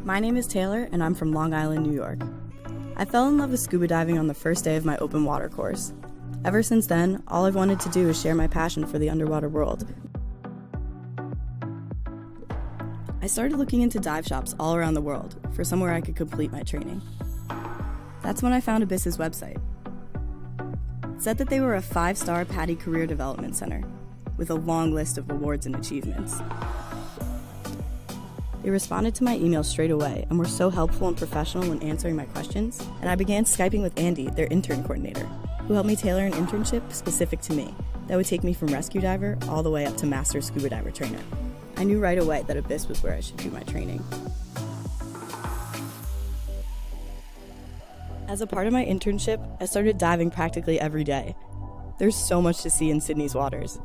My name is Taylor, and I'm from Long Island, New York. I fell in love with scuba diving on the first day of my open water course. Ever since then, all I've wanted to do is share my passion for the underwater world. I started looking into dive shops all around the world for somewhere I could complete my training. That's when I found Abyss's website. It said that they were a 5-star PADI Career Development Center with a long list of awards and achievements. They responded to my email straight away and were so helpful and professional when answering my questions, and I began Skyping with Andy, their intern coordinator, who helped me tailor an internship specific to me that would take me from rescue diver all the way up to master scuba diver trainer. I knew right away that Abyss was where I should do my training. As a part of my internship, I started diving practically every day. There's so much to see in Sydney's waters.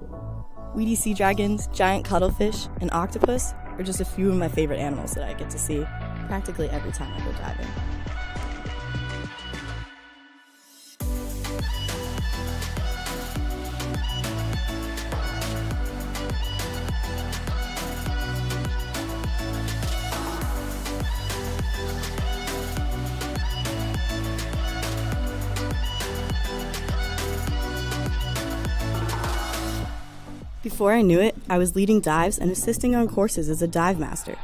Weedy sea dragons, giant cuttlefish, and octopus are just a few of my favorite animals that I get to see practically every time I go diving. Before I knew it, I was leading dives and assisting on courses as a dive master.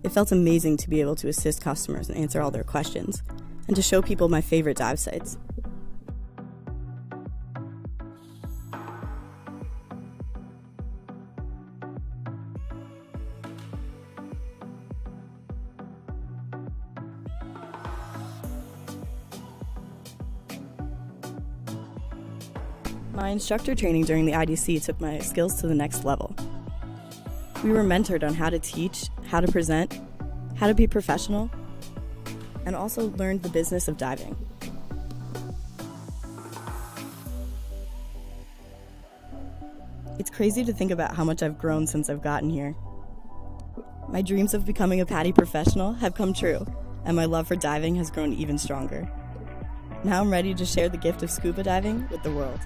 It felt amazing to be able to assist customers and answer all their questions, and to show people my favorite dive sites. My instructor training during the IDC took my skills to the next level. We were mentored on how to teach, how to present, how to be professional, and also learned the business of diving. It's crazy to think about how much I've grown since I've gotten here. My dreams of becoming a PADI professional have come true, and my love for diving has grown even stronger. Now I'm ready to share the gift of scuba diving with the world.